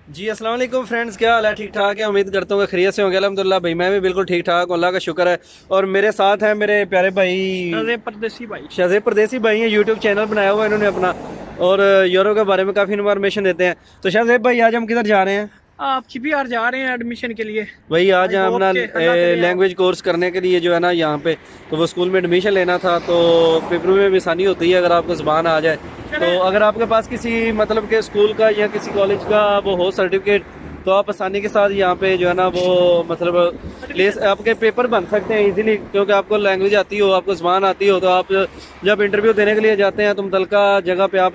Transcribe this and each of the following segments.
जी अस्सलाम वालेकुम फ्रेंड्स, क्या हाल है? ठीक ठाक है, उम्मीद करता हूँ कि खैरियत से होंगे। अल्हम्दुलिल्लाह भाई, मैं भी बिल्कुल ठीक ठाक हूँ, अल्लाह का शुक्र है। और मेरे साथ हैं मेरे प्यारे भाई परदेसी भाई। शहज़ेब परदेसी भाई हैं। यूट्यूब चैनल बनाया हुआ है इन्होंने अपना, और यूरो के बारे में काफ़ी इन्फॉर्मेशन देते हैं। तो शहज़ेब भाई, आज हम किधर जा रहे हैं? आप CPR जा रहे हैं एडमिशन के लिए। भाई आज आई हम होप अपना के अल्लाह करे आप। लैंग्वेज कोर्स करने के लिए जो है ना यहाँ पे, तो वो स्कूल में एडमिशन लेना था। तो पेपर में भी आसानी होती है अगर आपको ज़बान आ जाए। तो अगर आपके पास किसी मतलब के स्कूल का या किसी कॉलेज का वो हो सर्टिफिकेट, तो आप आसानी के साथ यहाँ पे जो है ना वो मतलब ले आपके पेपर बन सकते हैं इजीली, क्योंकि आपको लैंग्वेज आती हो, आपको ज़बान आती हो। तो आप जब इंटरव्यू देने के लिए जाते हैं तो मुतलका जगह पे आप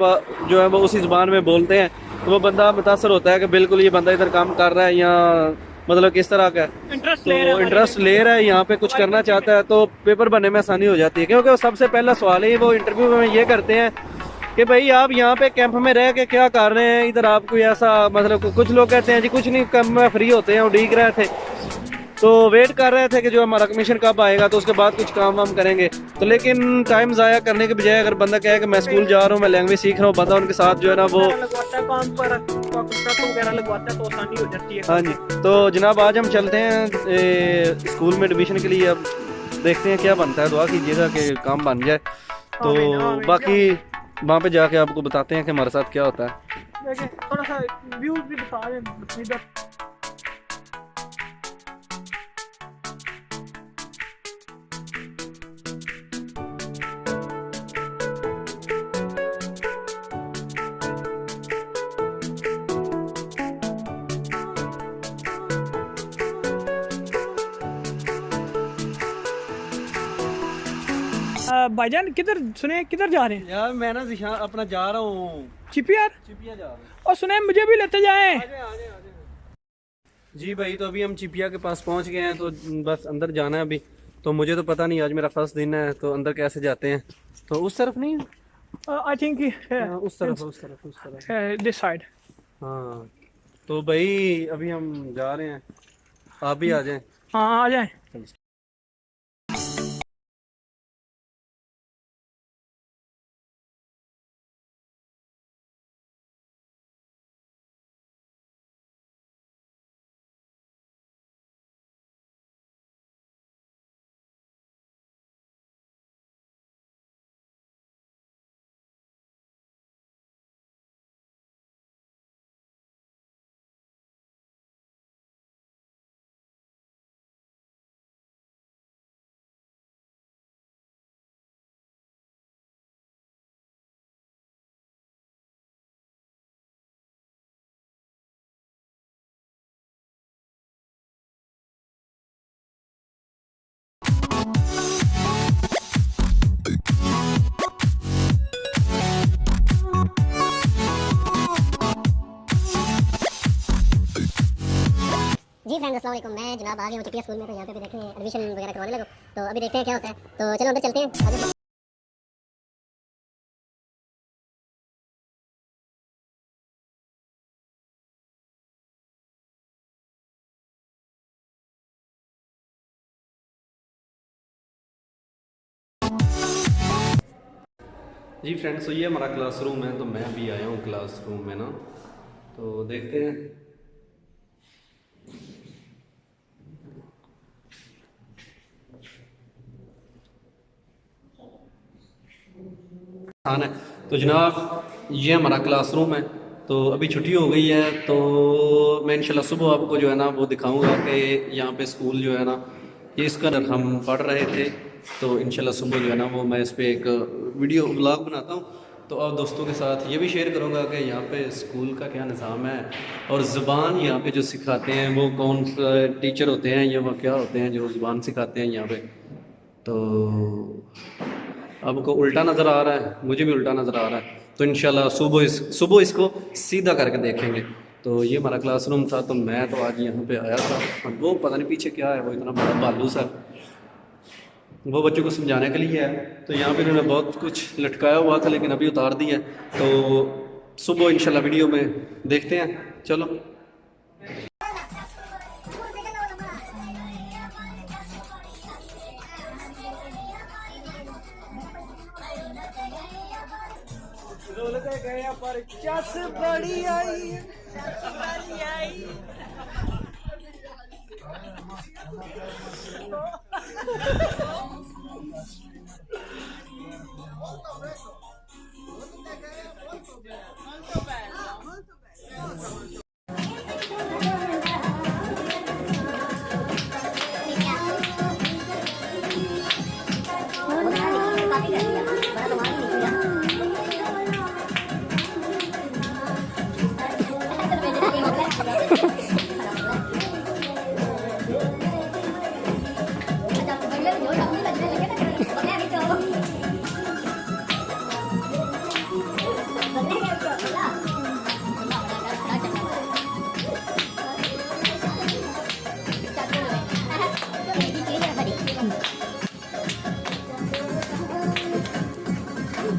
जो है वो उसी ज़बान में बोलते हैं, तो वो बंदा मुतासर होता है कि बिल्कुल ये बंदा इधर काम कर रहा है या मतलब किस तरह का है। इंटरेस्ट ले रहा है तो हमारी इंटरेस्ट ले लैंग्वेज रहा है, यहाँ पे कुछ करना चाहता है, तो पेपर बनने में आसानी हो जाती है। क्योंकि वो सबसे पहला सवाल ही वो इंटरव्यू में ये करते हैं कि भाई आप यहाँ पे कैंप में रह के क्या कर रहे हैं, इधर आप कोई ऐसा मतलब कुछ लोग कहते हैं जी कुछ नहीं, कैंप में फ्री होते हैं, उड़ीक रहे थे, तो वेट कर रहे थे कि जो हमारा कमीशन कब आएगा, तो उसके बाद कुछ काम वाम करेंगे। तो लेकिन टाइम ज़ाया करने के बजाय अगर बंदा कहे कि मैं स्कूल जा रहा हूँ, मैं लैंग्वेज सीख रहा हूँ, बंदा उनके साथ जो है ना वो लगवाता है काम पर, कॉन्ट्रैक्ट वगैरह लगवाता है तो आसानी हो जाती है। हाँ जी। तो जनाब आज हम चलते हैं स्कूल में एडमिशन के लिए। अब देखते हैं क्या बनता है, दुआ कीजिएगा कि काम बन जाए। तो आमीन, आमीन। बाकी वहाँ पे जाके आपको बताते हैं कि हमारे साथ क्या होता है। देखिए थोड़ा सा व्यू भी बता दें इधर। भाईजान किधर सुने, किधर जा रहे हैं? यार मैं ना जिशान अपना जा रहा हूँ, CPR। चिपिया जा रहा हूँ। और सुने मुझे भी लेते जाएं। जी भाई, तो अभी हम चिपिया के पास पहुँच गए हैं, तो बस अंदर जाना है अभी। तो मुझे तो पता नहीं, आज मेरा फर्स्ट दिन है, तो अंदर कैसे जाते हैं। तो उस तरफ नहीं है? आई थिंक हाँ, उस तरफ उस तरफ उस तरफ। This side. हाँ, तो भाई अभी हम जा रहे हैं, आप भी आ जाएं। हाँ आ जाएं। जी फ्रेंड अस्सलाम वालेकुम। मैं जनाब आ गया हूँ चिटिया स्कूल में। तो यहाँ पे भी देखें एडमिशन वगैरह करवाने लगो, तो अभी देखते हैं क्या होता है। तो चलो अंदर चलते हैं, आगे। जी फ्रेंड्स, तो ये हमारा क्लासरूम है। तो मैं अभी आया हूँ क्लासरूम में ना, तो देखते हैं। खाना है तो जनाब, ये हमारा क्लासरूम है। तो अभी छुट्टी हो गई है, तो मैं इंशाल्लाह सुबह आपको जो है ना वो दिखाऊंगा कि यहाँ पे स्कूल जो है ना, ये इसका हम पढ़ रहे थे। तो इंशाल्लाह सुबह जो है ना वो मैं इस पर एक वीडियो ब्लॉग बनाता हूँ, तो और दोस्तों के साथ ये भी शेयर करूँगा कि यहाँ पे स्कूल का क्या निज़ाम है, और ज़ुबान यहाँ पे जो सिखाते हैं वो कौन सा टीचर होते हैं या वो क्या होते हैं जो ज़ुबान सिखाते हैं यहाँ पे। तो आपको उल्टा नज़र आ रहा है, मुझे भी उल्टा नज़र आ रहा है। तो इंशाल्लाह सुबह इसको सीधा करके देखेंगे। तो ये हमारा क्लासरूम था। तो मैं तो आज यहाँ पे आया था, और वो पता नहीं पीछे क्या है, वो इतना बड़ा बालू सा, वो बच्चों को समझाने के लिए है। तो यहाँ पे इन्होंने बहुत कुछ लटकाया हुआ था, लेकिन अभी उतार दिया है। तो सुबह इंशाल्लाह वीडियो में देखते हैं। चलो। रोल के गए पर चस बड़ी आई।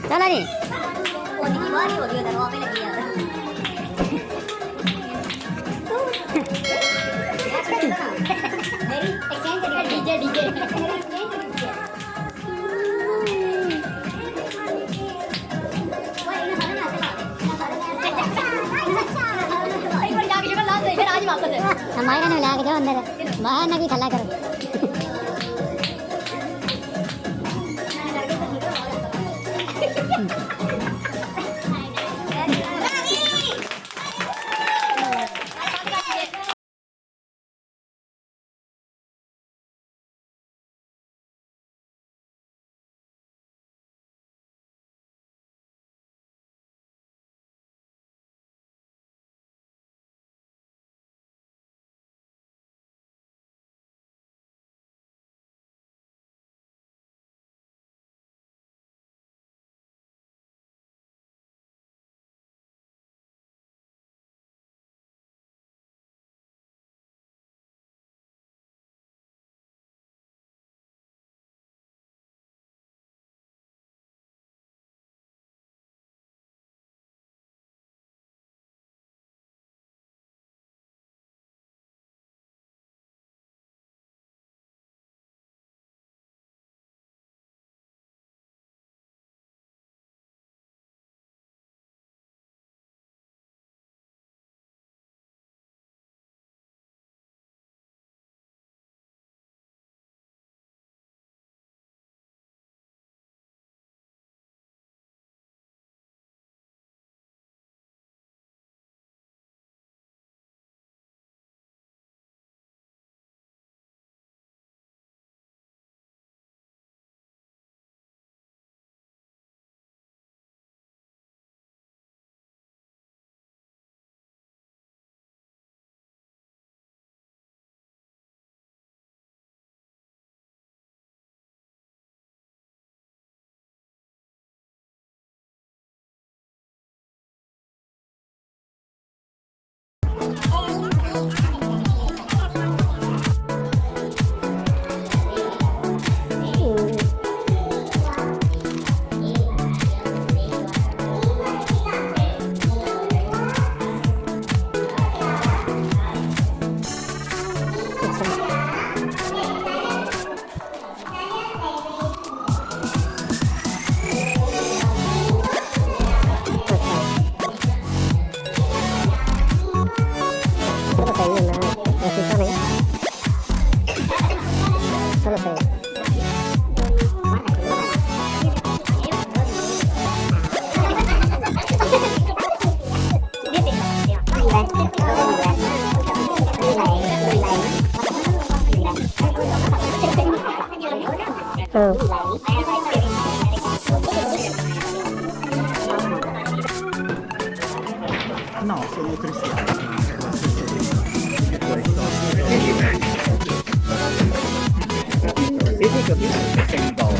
चलो जी होने की बारी हो रही है दरवाजे लगी है मेरी एक्सचेंज करिए डीजे डीजे हमारे ने मिला के जाओ अंदर बाहर ना भी खला करो No, sono cristiano. E tu capisci che sei un po'?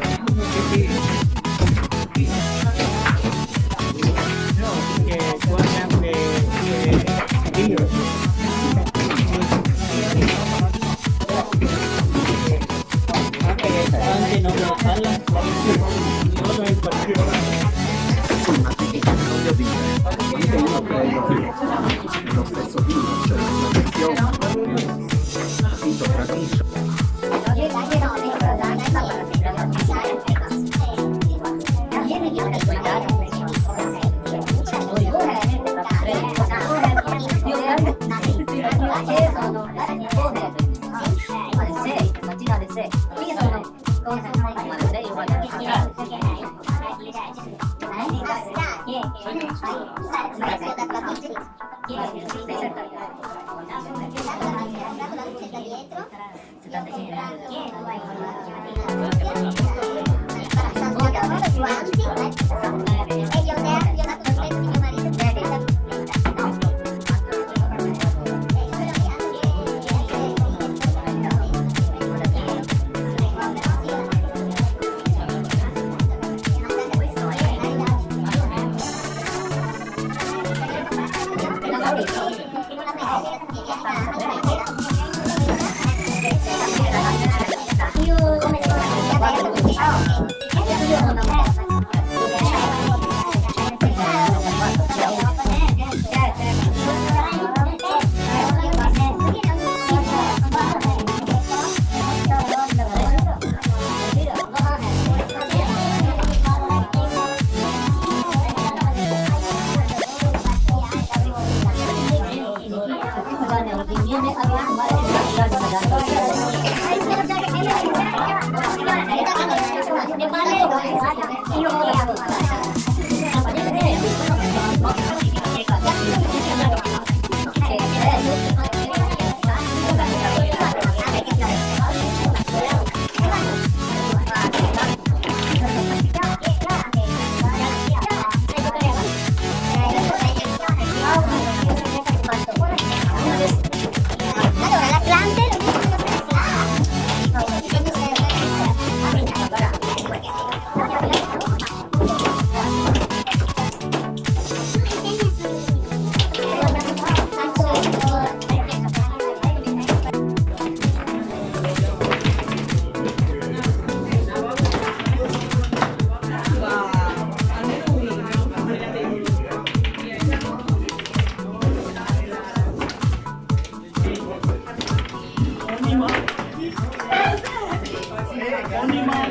No, perché guardate io. Anche non lo parla, non è particolare. Sì, ma voglio dire, io credo che lo stesso film, cioè si sopravvisce. Allora, l'Atlante Only